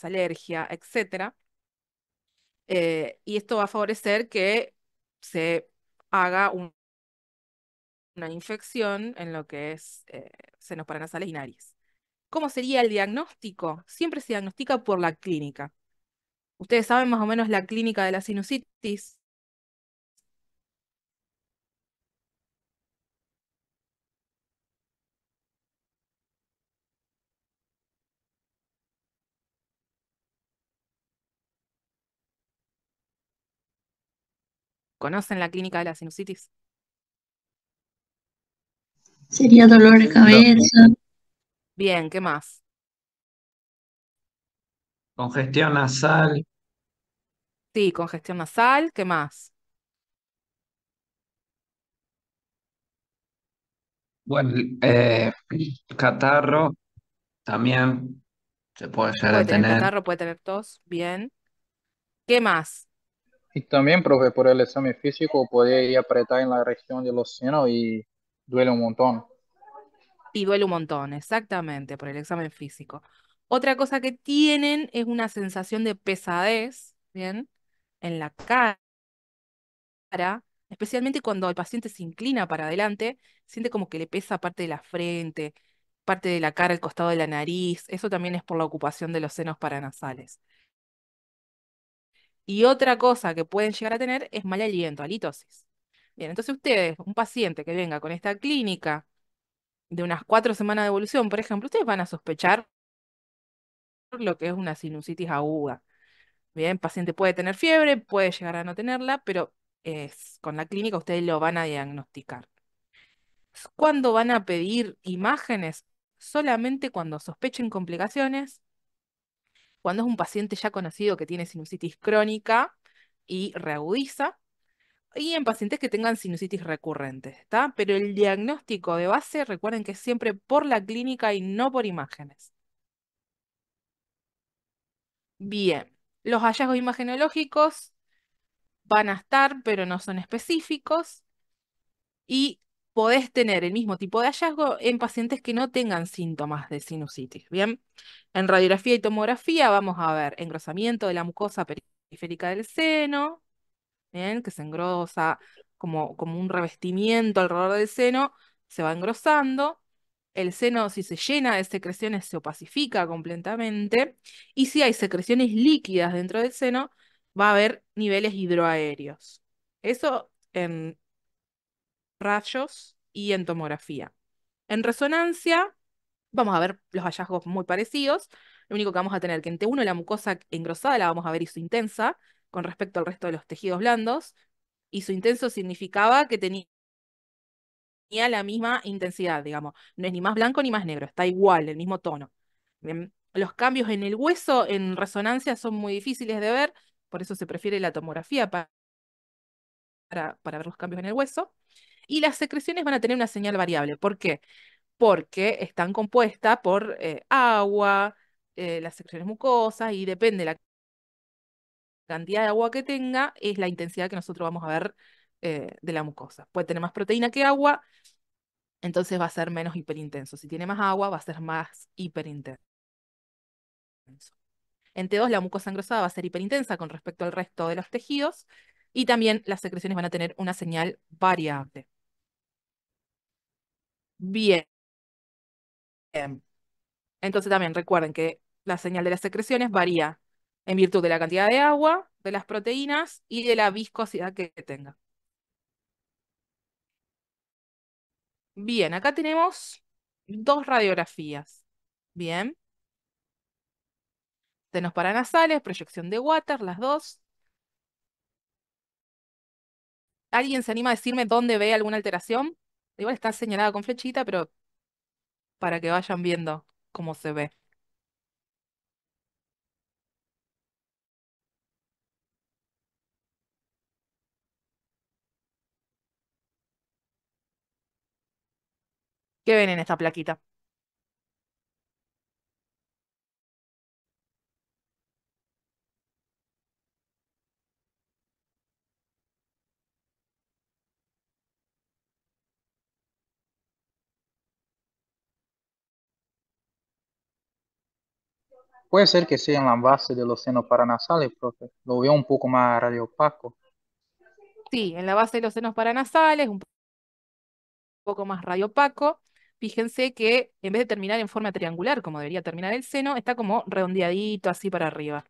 más alergia, etcétera. Y esto va a favorecer que se haga una infección en lo que es senos paranasales y nariz. ¿Cómo sería el diagnóstico? Siempre se diagnostica por la clínica. ¿Ustedes saben más o menos la clínica de la sinusitis? ¿Conocen la clínica de la sinusitis? Sería dolor de cabeza, Bien, ¿qué más? Congestión nasal, Sí, congestión nasal, ¿qué más? bueno, catarro también se puede llegar Puede a tener tener. catarro, puede tener tos, bien. ¿Qué más? Y también, profe, por el examen físico puede ir apretar en la región de los senos y duele un montón. Y duele un montón, exactamente, por el examen físico. Otra cosa que tienen es una sensación de pesadez, ¿bien? En la cara, especialmente cuando el paciente se inclina para adelante, siente como que le pesa parte de la frente, parte de la cara, el costado de la nariz. Eso también es por la ocupación de los senos paranasales. Y otra cosa que pueden llegar a tener es mal aliento, halitosis. Bien, entonces ustedes, un paciente que venga con esta clínica de unas 4 semanas de evolución, por ejemplo, ustedes van a sospechar lo que es una sinusitis aguda. Bien, paciente puede tener fiebre, puede llegar a no tenerla, pero con la clínica ustedes lo van a diagnosticar. ¿Cuándo van a pedir imágenes? Solamente cuando sospechen complicaciones, cuando es un paciente ya conocido que tiene sinusitis crónica y reagudiza, y en pacientes que tengan sinusitis recurrentes, ¿está? Pero el diagnóstico de base, recuerden que es siempre por la clínica y no por imágenes. Bien, los hallazgos imagenológicos van a estar, pero no son específicos, y podés tener el mismo tipo de hallazgo en pacientes que no tengan síntomas de sinusitis. Bien, en radiografía y tomografía vamos a ver engrosamiento de la mucosa periférica del seno, bien, que se engrosa como un revestimiento alrededor del seno, se va engrosando. El seno, si se llena de secreciones, se opacifica completamente. Y si hay secreciones líquidas dentro del seno, va a haber niveles hidroaéreos. Eso en rayos y en tomografía. En resonancia, vamos a ver los hallazgos muy parecidos. Lo único que vamos a tener que en T1 la mucosa engrosada la vamos a ver isointensa con respecto al resto de los tejidos blandos. Isointenso significaba que tenía la misma intensidad, digamos. No es ni más blanco ni más negro, está igual, el mismo tono. Bien, los cambios en el hueso en resonancia son muy difíciles de ver, por eso se prefiere la tomografía para ver los cambios en el hueso. Y las secreciones van a tener una señal variable. ¿Por qué? Porque están compuestas por agua, las secreciones mucosas, y depende de la cantidad de agua que tenga, es la intensidad que nosotros vamos a ver de la mucosa. Puede tener más proteína que agua, entonces va a ser menos hiperintenso. Si tiene más agua, va a ser más hiperintenso. En T2 la mucosa engrosada va a ser hiperintensa con respecto al resto de los tejidos, y también las secreciones van a tener una señal variable. Bien. Entonces también recuerden que la señal de las secreciones varía en virtud de la cantidad de agua, de las proteínas y de la viscosidad que tenga. Bien, acá tenemos dos radiografías. Bien, senos paranasales, proyección de Water, las dos. ¿Alguien se anima a decirme dónde ve alguna alteración? Igual está señalada con flechita, pero para que vayan viendo cómo se ve. ¿Qué ven en esta plaquita? Puede ser que sea en la base de los senos paranasales, profe. Lo veo un poco más radiopaco. Sí, en la base de los senos paranasales, un poco más radiopaco. Fíjense que en vez de terminar en forma triangular, como debería terminar el seno, está como redondeadito así para arriba.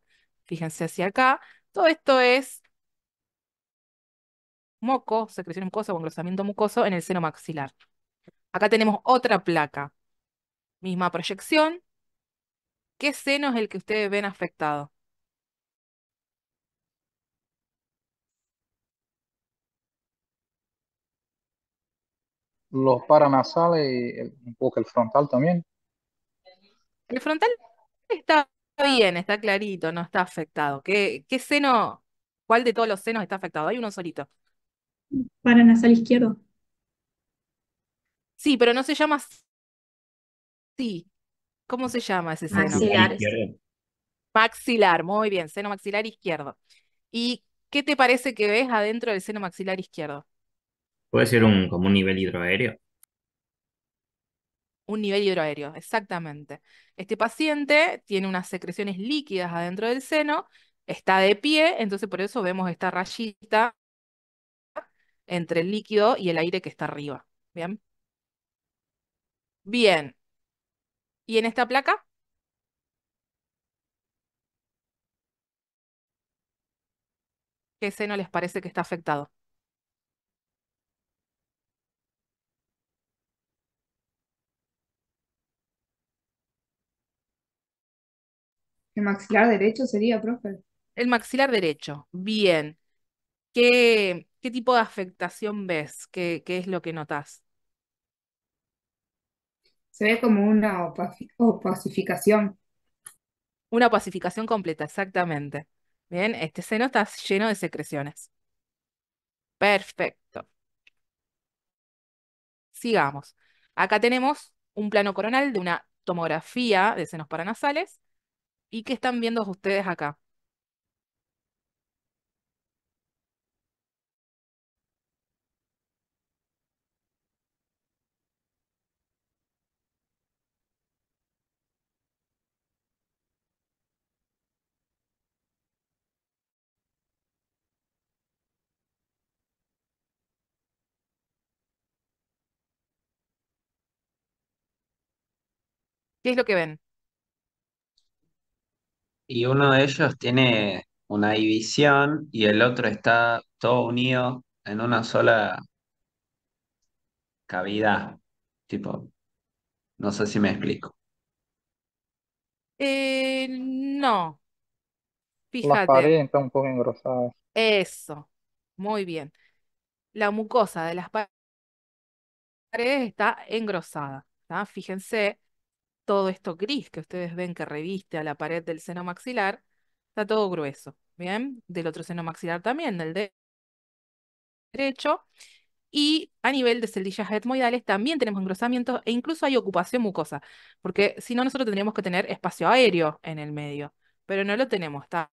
Fíjense hacia acá. Todo esto es moco, secreción mucosa o engrosamiento mucoso en el seno maxilar. Acá tenemos otra placa, misma proyección. ¿Qué seno es el que ustedes ven afectado? Los paranasales y un poco el frontal también. El frontal está bien, está clarito, no está afectado. ¿Qué seno, cuál de todos los senos está afectado? Hay uno solito. Paranasal izquierdo. Sí, pero no se llama así. ¿Cómo se llama ese seno? Maxilar Maxilares. izquierdo. Maxilar, muy bien, seno maxilar izquierdo. ¿Y qué te parece que ves adentro del seno maxilar izquierdo? Puede ser como un nivel hidroaéreo. Un nivel hidroaéreo, exactamente. Este paciente tiene unas secreciones líquidas adentro del seno, está de pie, entonces por eso vemos esta rayita entre el líquido y el aire que está arriba. ¿Bien? Bien. ¿Y en esta placa? ¿Qué seno les parece que está afectado? El maxilar derecho sería, profe. El maxilar derecho. Bien. ¿Qué tipo de afectación ves? ¿Qué es lo que notas? Se ve como una opacificación. Una pacificación completa, exactamente. Bien, este seno está lleno de secreciones. Perfecto. Sigamos. Acá tenemos un plano coronal de una tomografía de senos paranasales. ¿Y qué están viendo ustedes acá? ¿Qué es lo que ven? Y uno de ellos tiene una división y el otro está todo unido en una sola cavidad. Tipo, no sé si me explico. No, Las fíjate. paredes están un poco engrosadas. Eso. Muy bien. La mucosa de las paredes está engrosada. ¿Tá? Fíjense, todo esto gris que ustedes ven que reviste a la pared del seno maxilar, está todo grueso. ¿Bien? Del otro seno maxilar también, del derecho. Y a nivel de celdillas etmoidales también tenemos engrosamiento e incluso hay ocupación mucosa, porque si no nosotros tendríamos que tener espacio aéreo en el medio, pero no lo tenemos, está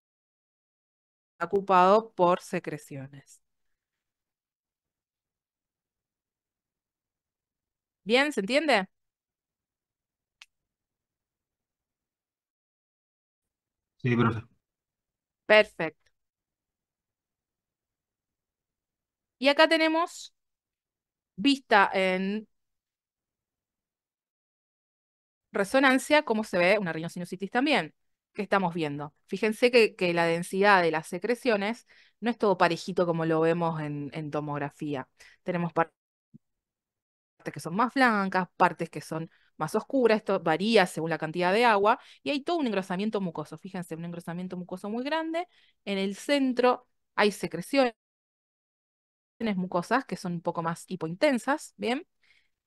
ocupado por secreciones. ¿Bien? ¿Se entiende? Sí, profe. Perfecto. Y acá tenemos vista en resonancia cómo se ve una rinosinusitis también. ¿Qué estamos viendo? Fíjense que la densidad de las secreciones no es todo parejito como lo vemos en tomografía. Tenemos partes que son más blancas, partes que son más oscuras, esto varía según la cantidad de agua, y hay todo un engrosamiento mucoso. Fíjense, un engrosamiento mucoso muy grande. En el centro hay secreciones mucosas que son un poco más hipointensas, ¿bien?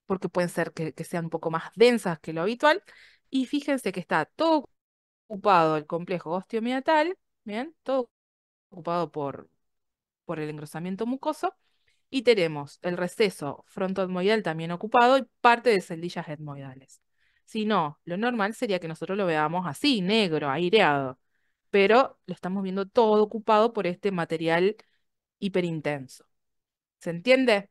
Porque pueden ser que sean un poco más densas que lo habitual. Y fíjense que está todo ocupado el complejo osteomiotal, ¿bien? Todo ocupado por el engrosamiento mucoso. Y tenemos el receso frontoetmoidal también ocupado y parte de celdillas etmoidales. Si no, lo normal sería que nosotros lo veamos así, negro, aireado, pero lo estamos viendo todo ocupado por este material hiperintenso. ¿Se entiende?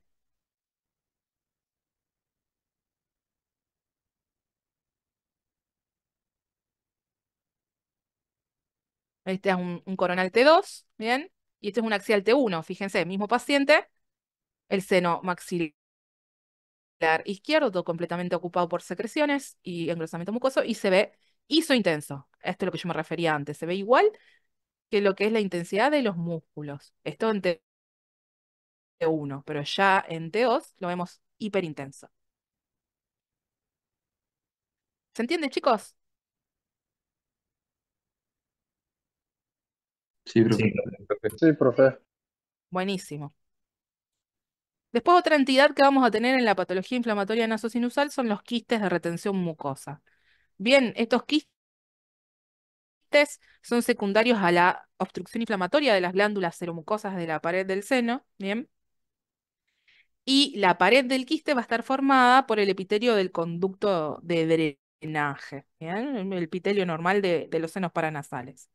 Este es un coronal T2, ¿bien? Y este es un axial T1. Fíjense, mismo paciente, el seno maxilar izquierdo, todo completamente ocupado por secreciones y engrosamiento mucoso, y se ve isointenso. Esto es lo que yo me refería antes. Se ve igual que lo que es la intensidad de los músculos. Esto en T1, pero ya en T2 lo vemos hiperintenso. ¿Se entiende, chicos? Sí, Sí, profe. profe. Sí, profe. Buenísimo. Después otra entidad que vamos a tener en la patología inflamatoria nasosinusal son los quistes de retención mucosa. Bien, estos quistes son secundarios a la obstrucción inflamatoria de las glándulas seromucosas de la pared del seno, ¿bien? Y la pared del quiste va a estar formada por el epitelio del conducto de drenaje, ¿bien? El epitelio normal de los senos paranasales.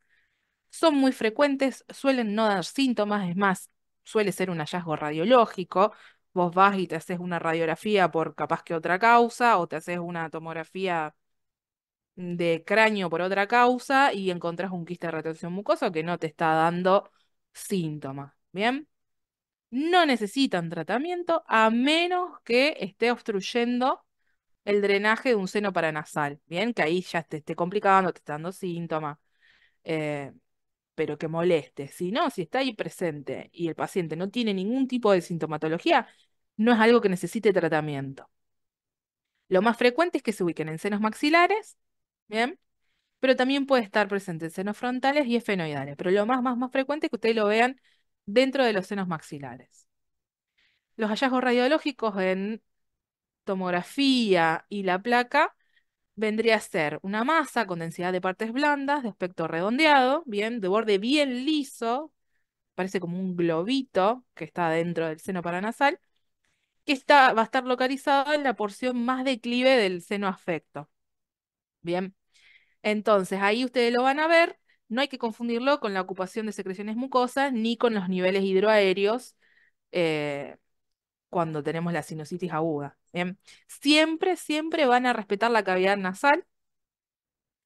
Son muy frecuentes, suelen no dar síntomas, es más, suele ser un hallazgo radiológico. Vos vas y te haces una radiografía por capaz que otra causa, o te haces una tomografía de cráneo por otra causa y encontrás un quiste de retención mucosa que no te está dando síntomas. ¿Bien? No necesitan tratamiento a menos que esté obstruyendo el drenaje de un seno paranasal. Bien, que ahí ya te esté complicando, te está dando síntomas. eh, pero que moleste. Si no, si está ahí presente y el paciente no tiene ningún tipo de sintomatología, no es algo que necesite tratamiento. Lo más frecuente es que se ubiquen en senos maxilares, ¿bien? Pero también puede estar presente en senos frontales y esfenoidales. Pero lo más frecuente es que ustedes lo vean dentro de los senos maxilares. Los hallazgos radiológicos en tomografía y la placa vendría a ser una masa con densidad de partes blandas, de aspecto redondeado, bien, de borde bien liso, parece como un globito que está dentro del seno paranasal, que va a estar localizado en la porción más declive del seno afecto. Bien, entonces ahí ustedes lo van a ver, no hay que confundirlo con la ocupación de secreciones mucosas ni con los niveles hidroaéreos eh, cuando tenemos la sinusitis aguda. Bien, siempre van a respetar la cavidad nasal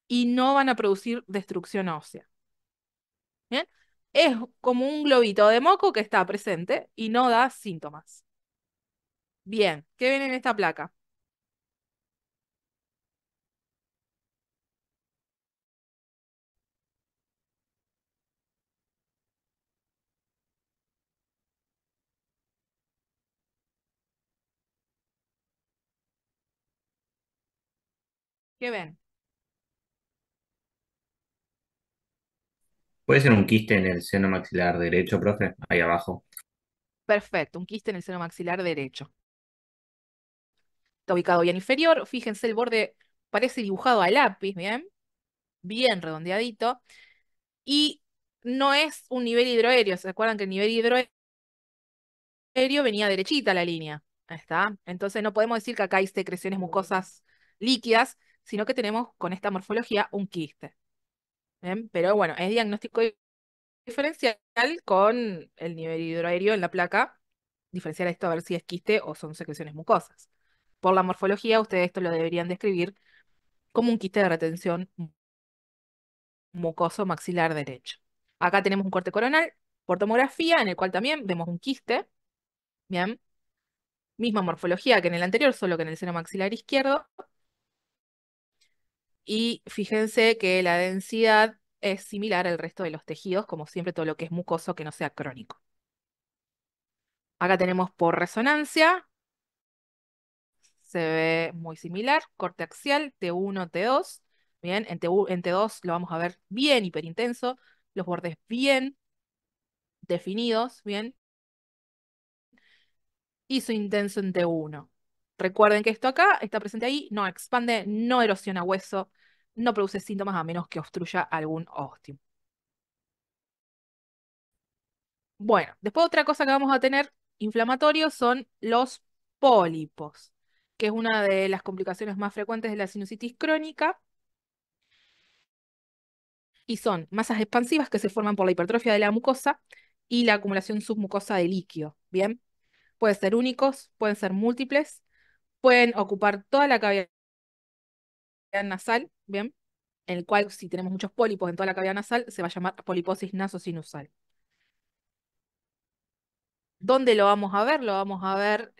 y no van a producir destrucción ósea. Bien, es como un globito de moco que está presente y no da síntomas. Bien, ¿qué ven en esta placa? ¿Qué ven? ¿Puede ser un quiste en el seno maxilar derecho, profe? Ahí abajo. Perfecto, un quiste en el seno maxilar derecho. Está ubicado bien inferior. Fíjense, el borde parece dibujado a lápiz, ¿bien? Bien redondeadito. Y no es un nivel hidroaéreo. ¿Se acuerdan que el nivel hidroaéreo venía derechita la línea? Ahí está. Entonces no podemos decir que acá hay secreciones mucosas líquidas, sino que tenemos con esta morfología un quiste. ¿Bien? Pero bueno, es diagnóstico diferencial con el nivel hidroaéreo en la placa. Diferenciar esto a ver si es quiste o son secreciones mucosas. Por la morfología, ustedes esto lo deberían describir como un quiste de retención mucoso maxilar derecho. Acá tenemos un corte coronal por tomografía, en el cual también vemos un quiste, bien, misma morfología que en el anterior, solo que en el seno maxilar izquierdo, y fíjense que la densidad es similar al resto de los tejidos, como siempre todo lo que es mucoso que no sea crónico. Acá tenemos por resonancia, se ve muy similar, corte axial, T1, T2, bien, en T2 lo vamos a ver bien hiperintenso, los bordes bien definidos, bien, intenso en T1. Recuerden que esto acá está presente ahí, no expande, no erosiona hueso, no produce síntomas a menos que obstruya algún ósteo. Bueno, después otra cosa que vamos a tener inflamatorio son los pólipos, que es una de las complicaciones más frecuentes de la sinusitis crónica, y son masas expansivas que se forman por la hipertrofia de la mucosa y la acumulación submucosa de líquido, ¿bien? Pueden ser únicos, pueden ser múltiples, pueden ocupar toda la cavidad nasal, ¿bien? en el cual si tenemos muchos pólipos en toda la cavidad nasal, se va a llamar poliposis nasosinusal. ¿Dónde lo vamos a ver? Lo vamos a ver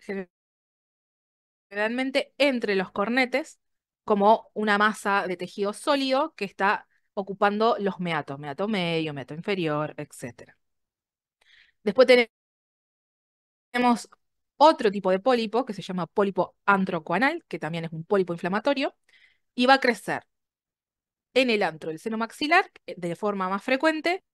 generalmente entre los cornetes, como una masa de tejido sólido que está ocupando los meatos, meato medio, meato inferior, etc. Después tenemos otro tipo de pólipo que se llama pólipo antrocoanal, que también es un pólipo inflamatorio, y va a crecer en el antro del seno maxilar de forma más frecuente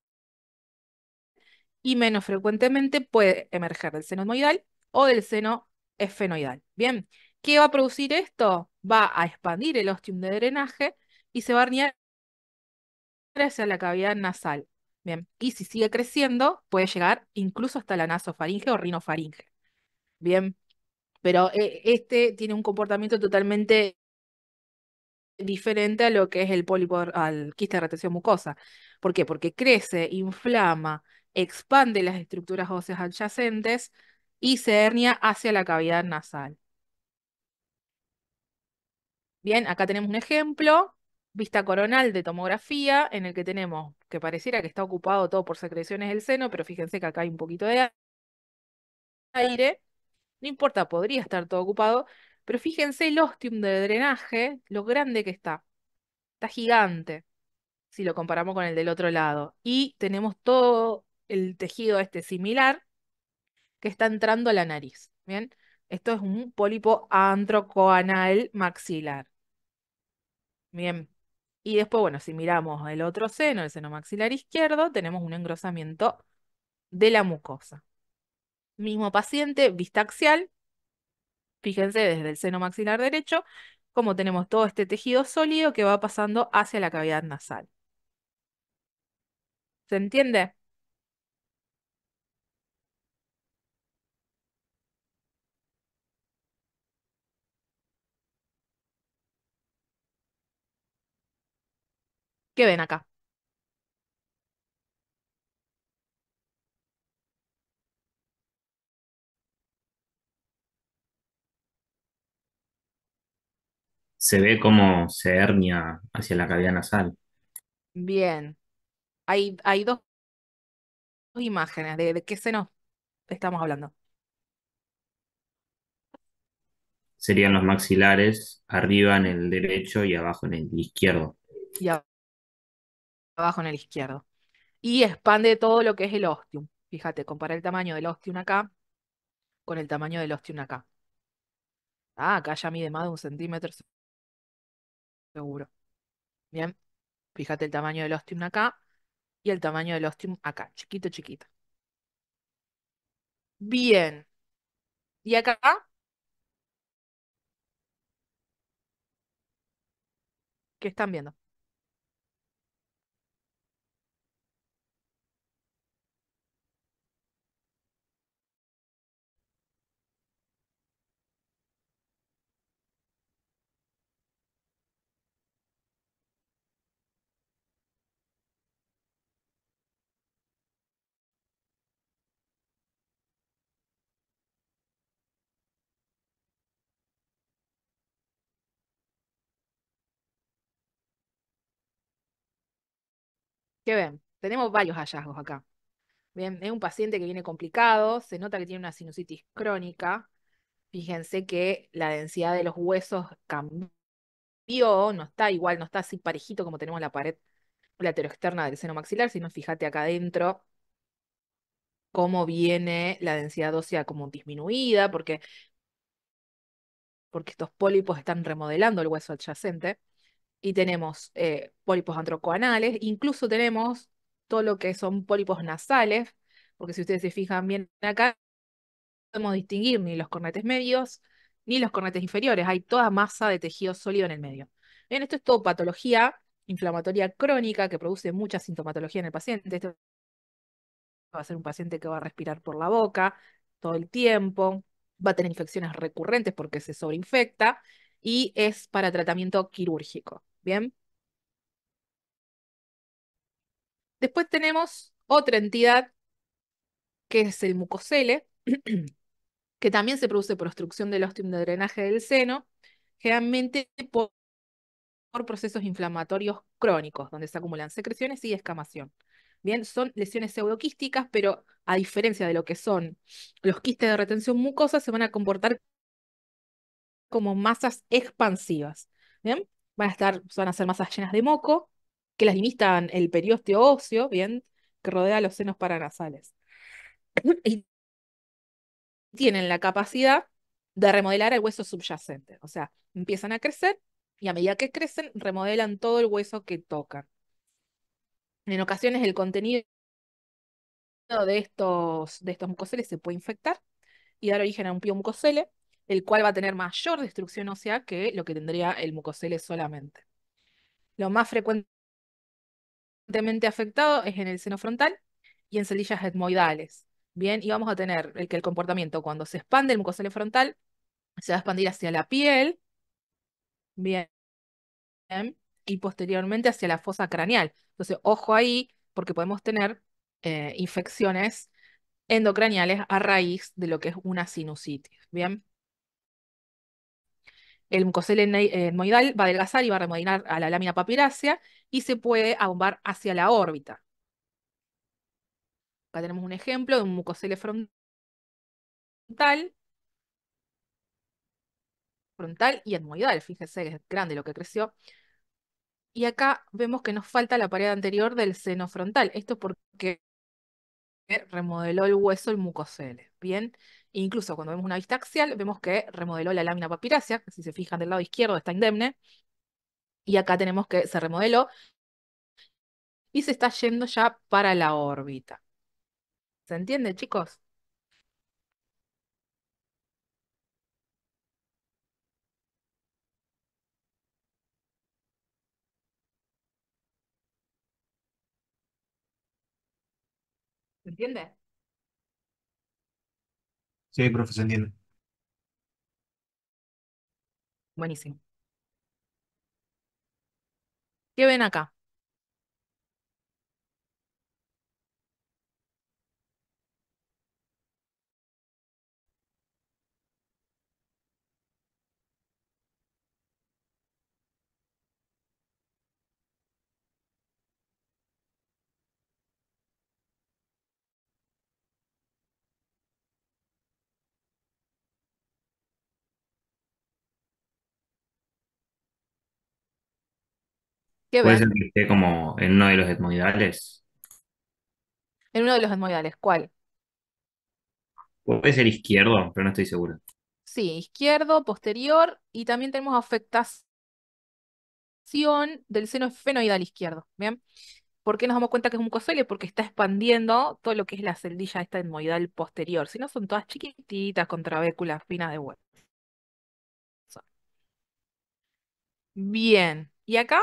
y menos frecuentemente puede emerger del seno etmoidal o del seno esfenoidal. Bien, ¿qué va a producir esto? Va a expandir el ostium de drenaje y se va a herniar hacia la cavidad nasal. Bien, y si sigue creciendo, puede llegar incluso hasta la nasofaringe o rinofaringe. Bien, pero este tiene un comportamiento totalmente diferente a lo que es el pólipo, al quiste de retención mucosa. ¿Por qué? Porque crece, inflama, expande las estructuras óseas adyacentes y se hernia hacia la cavidad nasal. Bien, acá tenemos un ejemplo, vista coronal de tomografía, en el que tenemos que pareciera que está ocupado todo por secreciones del seno, pero fíjense que acá hay un poquito de aire. No importa, podría estar todo ocupado, pero fíjense el ostium de drenaje, lo grande que está. Está gigante si lo comparamos con el del otro lado. Y tenemos todo el tejido este similar que está entrando a la nariz. ¿Bien? Esto es un pólipo antrocoanal maxilar. Bien. Y después, bueno, si miramos el otro seno, el seno maxilar izquierdo, tenemos un engrosamiento de la mucosa. Mismo paciente, vista axial. Fíjense desde el seno maxilar derecho, como tenemos todo este tejido sólido que va pasando hacia la cavidad nasal. ¿Se entiende? ¿Qué ven acá? Se ve cómo se hernia hacia la cavidad nasal. Bien. Hay dos imágenes. ¿De qué seno estamos hablando? Serían los maxilares, arriba en el derecho y abajo en el izquierdo. Y abajo en el izquierdo. Y expande todo lo que es el ostium. Fíjate, compara el tamaño del ostium acá con el tamaño del ostium acá. Ah, acá ya mide más de 1 centímetro seguro. Bien. Fíjate el tamaño del ostium acá y el tamaño del ostium acá. Chiquito, chiquito. Bien. ¿Y acá? ¿Qué están viendo? ¿Qué ven? Tenemos varios hallazgos acá. Bien, es un paciente que viene complicado, se nota que tiene una sinusitis crónica. Fíjense que la densidad de los huesos cambió, no está igual, no está así parejito como tenemos la pared lateroexterna del seno maxilar, sino fíjate acá adentro cómo viene la densidad ósea como disminuida, porque estos pólipos están remodelando el hueso adyacente. Y tenemos pólipos antrocoanales, incluso tenemos todo lo que son pólipos nasales, porque si ustedes se fijan bien acá, no podemos distinguir ni los cornetes medios ni los cornetes inferiores, hay toda masa de tejido sólido en el medio. Bien, esto es todo patología inflamatoria crónica que produce mucha sintomatología en el paciente. Este va a ser un paciente que va a respirar por la boca todo el tiempo, va a tener infecciones recurrentes porque se sobreinfecta y es para tratamiento quirúrgico. Bien. Después tenemos otra entidad que es el mucosele, que también se produce por obstrucción del ostium de drenaje del seno, generalmente por procesos inflamatorios crónicos, donde se acumulan secreciones y descamación. Bien, son lesiones pseudoquísticas, pero a diferencia de lo que son los quistes de retención mucosa, se van a comportar como masas expansivas. Bien, van a ser masas llenas de moco, que las limitan el periósteo óseo, bien, que rodea los senos paranasales. Y tienen la capacidad de remodelar el hueso subyacente. O sea, empiezan a crecer y a medida que crecen, remodelan todo el hueso que tocan. En ocasiones el contenido de estos mucoceles se puede infectar y dar origen a un piomucocele, el cual va a tener mayor destrucción ósea que lo que tendría el mucocele solamente. Lo más frecuentemente afectado es en el seno frontal y en celdillas etmoidales. Bien, y vamos a tener el comportamiento cuando se expande el mucocele frontal, se va a expandir hacia la piel, bien, y posteriormente hacia la fosa craneal. Entonces, ojo ahí, porque podemos tener infecciones endocraniales a raíz de lo que es una sinusitis. Bien, el mucocele etmoidal va a adelgazar y va a remodelar a la lámina papirácea y se puede abombar hacia la órbita. Acá tenemos un ejemplo de un mucocele frontal y etmoidal. Fíjense que es grande lo que creció. Y acá vemos que nos falta la pared anterior del seno frontal. Esto porque remodeló el hueso el mucocele. Bien, incluso cuando vemos una vista axial, vemos que remodeló la lámina papirácea, que si se fijan del lado izquierdo está indemne. Y acá tenemos que se remodeló y se está yendo ya para la órbita. ¿Se entiende, chicos? ¿Se entiende? Sí, profe, se entiende. Buenísimo. ¿Qué ven acá? ¿Qué Puede ser ven? que esté como en uno de los etmoidales. En uno de los etmoidales, ¿cuál? Puede ser izquierdo, pero no estoy seguro. Sí, izquierdo, posterior, y también tenemos afectación del seno esfenoidal izquierdo. ¿Bien? ¿Por qué nos damos cuenta que es un mucocele? Porque está expandiendo todo lo que es la celdilla esta etmoidal posterior. Si no, son todas chiquititas con trabéculas finas de hueso. Bien. ¿Y acá?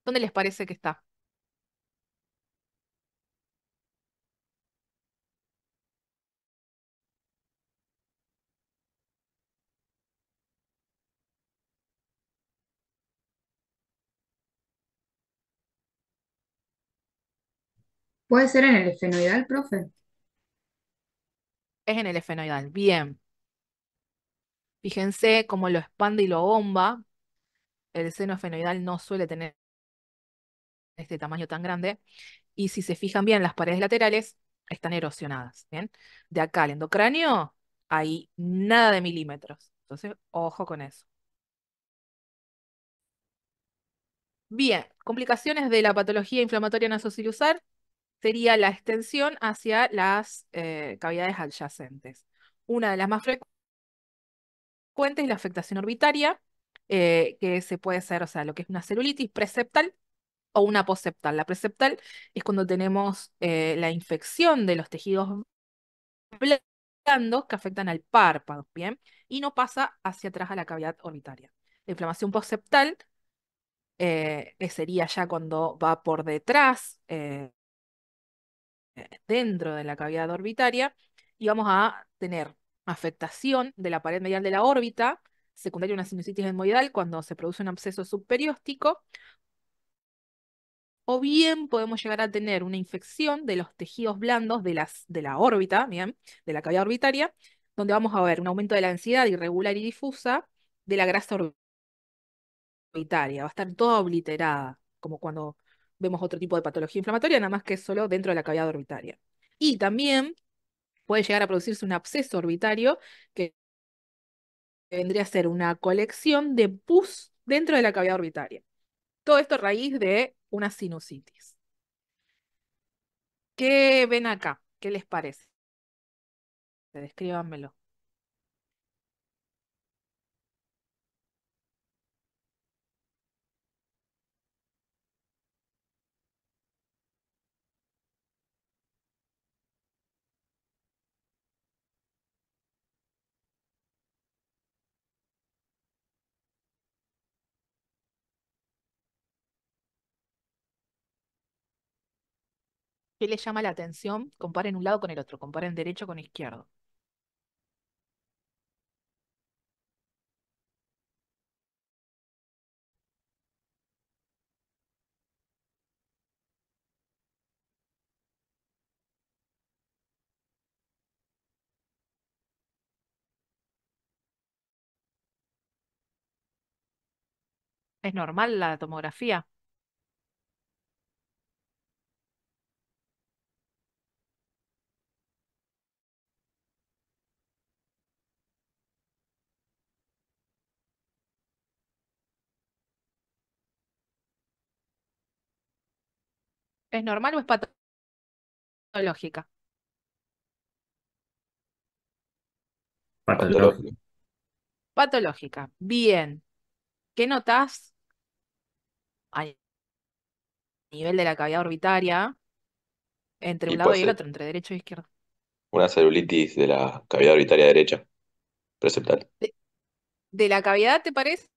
¿Dónde les parece que está? ¿Puede ser en el esfenoidal, profe? Es en el esfenoidal. Bien. Fíjense cómo lo expande y lo bomba. El seno esfenoidal no suele tener este tamaño tan grande. Y si se fijan bien, las paredes laterales están erosionadas. ¿Bien? De acá al endocráneo hay nada de milímetros. Entonces, ojo con eso. Bien, complicaciones de la patología inflamatoria nasocilusar sería la extensión hacia las cavidades adyacentes. Una de las más frecuentes es la afectación orbitaria, que se puede ser, o sea, lo que es una celulitis preseptal o una poseptal. La preseptal es cuando tenemos la infección de los tejidos blandos que afectan al párpado, ¿bien? Y no pasa hacia atrás a la cavidad orbitaria. La inflamación postseptal sería ya cuando va por detrás, dentro de la cavidad orbitaria, y vamos a tener afectación de la pared medial de la órbita, secundaria a una sinusitis etmoidal cuando se produce un absceso subperióstico, o bien podemos llegar a tener una infección de los tejidos blandos de la órbita, bien, de la cavidad orbitaria, donde vamos a ver un aumento de la densidad irregular y difusa de la grasa orbitaria, va a estar toda obliterada, como cuando vemos otro tipo de patología inflamatoria, nada más que solo dentro de la cavidad orbitaria. Y también puede llegar a producirse un absceso orbitario que vendría a ser una colección de pus dentro de la cavidad orbitaria. Todo esto a raíz de una sinusitis. ¿Qué ven acá? ¿Qué les parece? Descríbanmelo. ¿Qué les llama la atención? Comparen un lado con el otro, comparen derecho con izquierdo. ¿Es normal la tomografía? ¿Es normal o es patológica? Patológico. Patológica. Bien. ¿Qué notas a nivel de la cavidad orbitaria entre Y un lado puede y el ser otro, entre derecho e izquierdo? una celulitis de la cavidad orbitaria derecha, preseptal. ¿De la cavidad te parece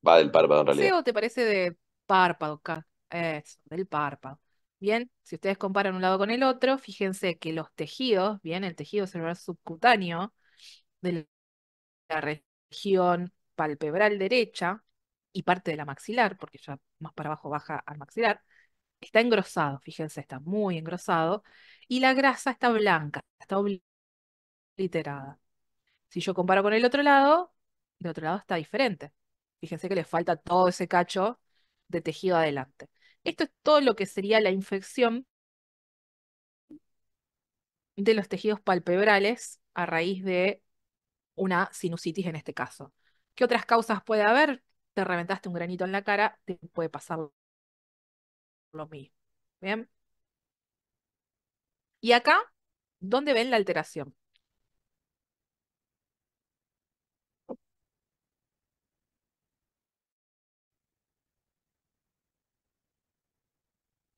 Va del párpado en realidad. o te parece de párpado? Eso, del párpado. Bien, si ustedes comparan un lado con el otro, fíjense que los tejidos, bien, el tejido celular subcutáneo de la región palpebral derecha y parte de la maxilar, porque ya más para abajo baja al maxilar, está engrosado, fíjense, está muy engrosado, y la grasa está blanca, está obliterada. Si yo comparo con el otro lado está diferente. Fíjense que le falta todo ese cacho de tejido adelante. Esto es todo lo que sería la infección de los tejidos palpebrales a raíz de una sinusitis en este caso. ¿Qué otras causas puede haber? Te reventaste un granito en la cara, te puede pasar lo mismo. ¿Bien? Y acá, ¿dónde ven la alteración?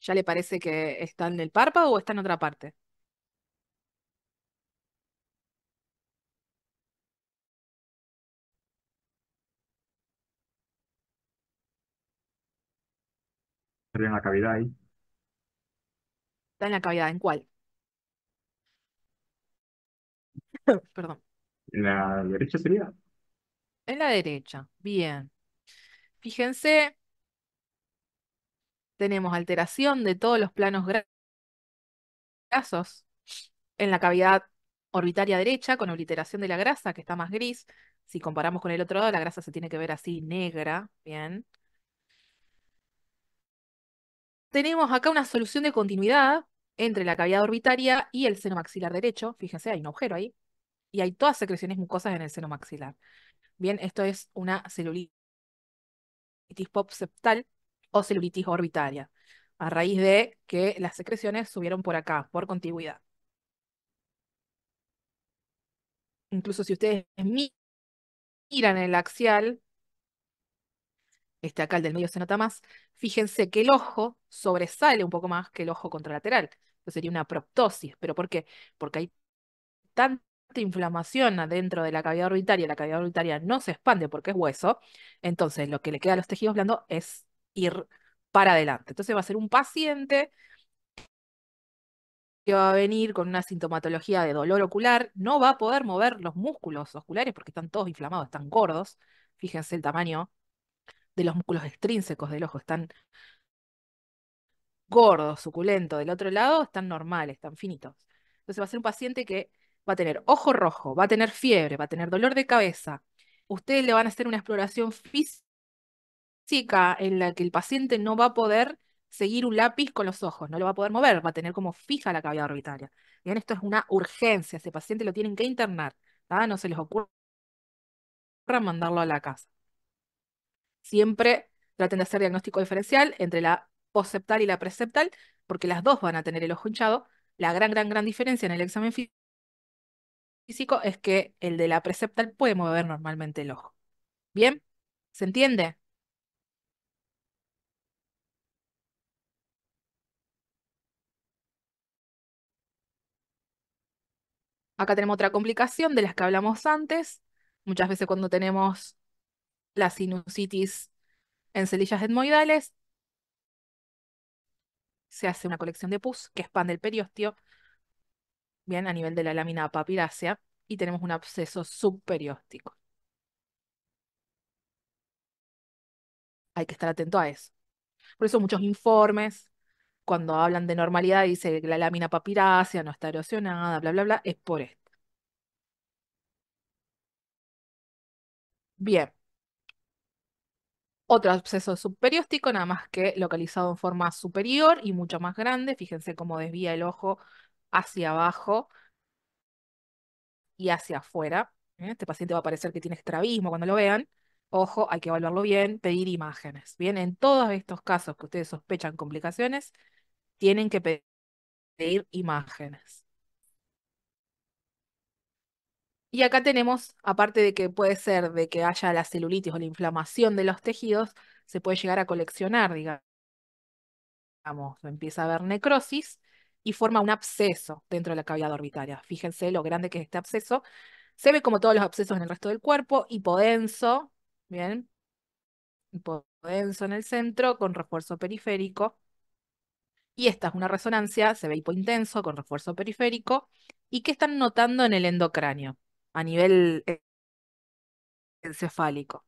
¿Ya le parece que está en el párpado o está en otra parte? Sería en la cavidad ahí. Está en la cavidad, ¿en cuál? Perdón. En la derecha sería. En la derecha. Bien. Fíjense, tenemos alteración de todos los planos grasos en la cavidad orbitaria derecha, con obliteración de la grasa, que está más gris. Si comparamos con el otro lado, la grasa se tiene que ver así negra. Bien. Tenemos acá una solución de continuidad entre la cavidad orbitaria y el seno maxilar derecho. Fíjense, hay un agujero ahí. Y hay todas secreciones mucosas en el seno maxilar. Bien, esto es una celulitis septal o celulitis orbitaria, a raíz de que las secreciones subieron por acá, por contigüidad. Incluso si ustedes miran el axial, este acá, el del medio se nota más, fíjense que el ojo sobresale un poco más que el ojo contralateral. Eso sería una proptosis. ¿Pero por qué? Porque hay tanta inflamación adentro de la cavidad orbitaria no se expande porque es hueso, entonces lo que le queda a los tejidos blandos es ir para adelante. Entonces va a ser un paciente que va a venir con una sintomatología de dolor ocular, no va a poder mover los músculos oculares porque están todos inflamados, están gordos. Fíjense el tamaño de los músculos extrínsecos del ojo, están gordos, suculentos. Del otro lado están normales, están finitos. Entonces va a ser un paciente que va a tener ojo rojo, va a tener fiebre, va a tener dolor de cabeza. Ustedes le van a hacer una exploración física física en la que el paciente no va a poder seguir un lápiz con los ojos, no lo va a poder mover, va a tener como fija la cavidad orbitaria. Bien, esto es una urgencia, ese paciente lo tienen que internar, ¿tá? No se les ocurra mandarlo a la casa. Siempre traten de hacer diagnóstico diferencial entre la postseptal y la preseptal, porque las dos van a tener el ojo hinchado. La gran diferencia en el examen físico es que el de la preseptal puede mover normalmente el ojo. ¿Bien? ¿Se entiende? Acá tenemos otra complicación de las que hablamos antes. Muchas veces cuando tenemos la sinusitis en celillas etmoidales, se hace una colección de pus que expande el periósteo, bien, a nivel de la lámina papirácea, y tenemos un absceso subperióstico. Hay que estar atento a eso. Por eso muchos informes, cuando hablan de normalidad, dice que la lámina papirácea no está erosionada, bla, bla, bla, es por esto. Bien. Otro absceso subperióstico, nada más que localizado en forma superior y mucho más grande. Fíjense cómo desvía el ojo hacia abajo y hacia afuera. Este paciente va a parecer que tiene estrabismo cuando lo vean. Ojo, hay que evaluarlo bien, pedir imágenes. Bien, en todos estos casos que ustedes sospechan complicaciones, tienen que pedir imágenes. Y acá tenemos, aparte de que puede ser de que haya la celulitis o la inflamación de los tejidos, se puede llegar a coleccionar, digamos, empieza a haber necrosis y forma un absceso dentro de la cavidad orbitaria. Fíjense lo grande que es este absceso. Se ve como todos los abscesos en el resto del cuerpo, hipodenso, bien, hipodenso en el centro con refuerzo periférico. Y esta es una resonancia, se ve hipointenso con refuerzo periférico. ¿Y qué están notando en el endocráneo a nivel encefálico?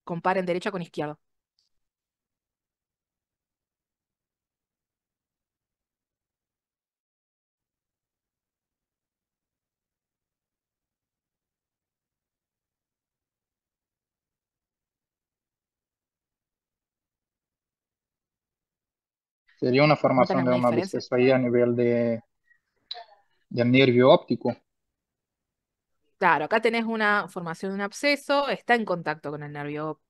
Comparen derecha con izquierda. Sería una ¿Notan formación de alguna un diferencia? absceso ahí a nivel del nervio óptico. Claro, acá tenés una formación de un absceso, está en contacto con el nervio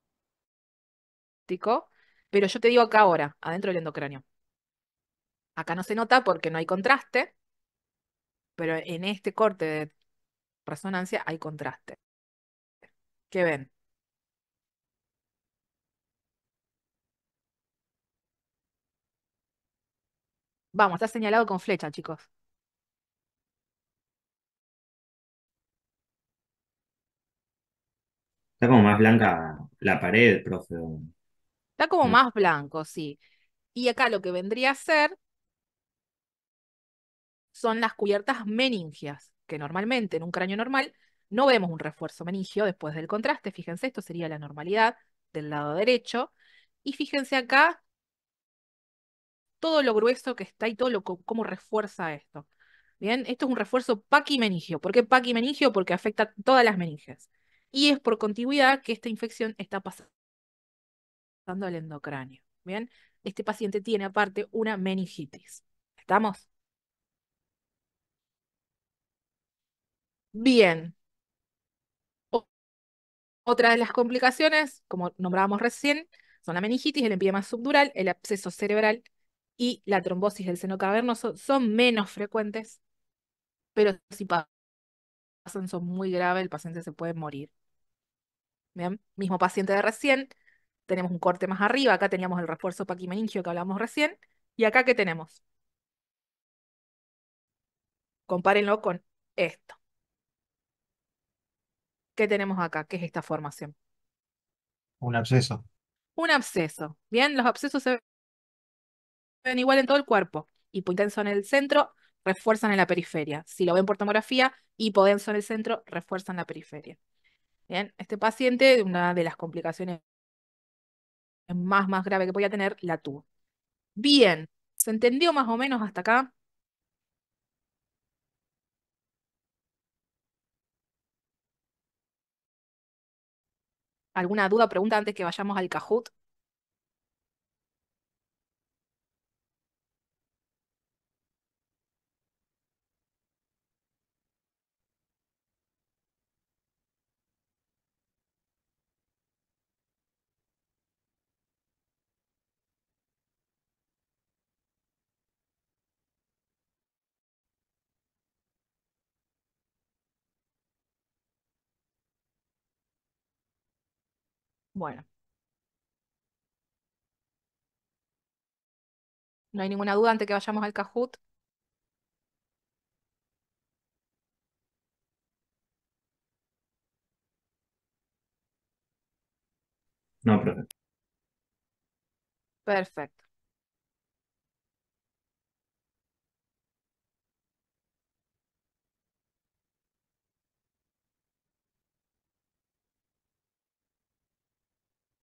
óptico, pero yo te digo acá ahora, adentro del endocráneo. Acá no se nota porque no hay contraste, pero en este corte de resonancia hay contraste. ¿Qué ven? Vamos, está señalado con flecha, chicos. Está como más blanca la pared, profe. Está como No. más blanco, sí. Y acá lo que vendría a ser son las cubiertas meningias, que normalmente en un cráneo normal no vemos un refuerzo meningio después del contraste. Fíjense, esto sería la normalidad del lado derecho. Y fíjense acá todo lo grueso que está y todo cómo refuerza esto. Bien, esto es un refuerzo paquimeningio. ¿Por qué paquimeningio? Porque afecta todas las meninges. Y es por contigüidad que esta infección está pasando al endocráneo. Bien, este paciente tiene aparte una meningitis. ¿Estamos? Bien. Otra de las complicaciones, como nombrábamos recién, son la meningitis, el empedema subdural, el absceso cerebral y la trombosis del seno cavernoso. Son menos frecuentes, pero si pasan son muy graves, el paciente se puede morir. Bien, mismo paciente de recién, tenemos un corte más arriba, acá teníamos el refuerzo paquimeningio que hablamos recién, y acá ¿qué tenemos? Compárenlo con esto. ¿Qué tenemos acá? ¿Qué es esta formación? Un absceso. Un absceso. Bien, los abscesos se ven igual en todo el cuerpo. Hipointenso en el centro, refuerzan en la periferia. Si lo ven por tomografía, hipodenso en el centro, refuerzan la periferia. Bien, este paciente, una de las complicaciones más grave que podía tener, la tuvo. Bien, ¿se entendió más o menos hasta acá? ¿Alguna duda, pregunta antes que vayamos al Kahoot? Bueno, ¿no hay ninguna duda antes que vayamos al Kahoot? No, profe. Perfecto.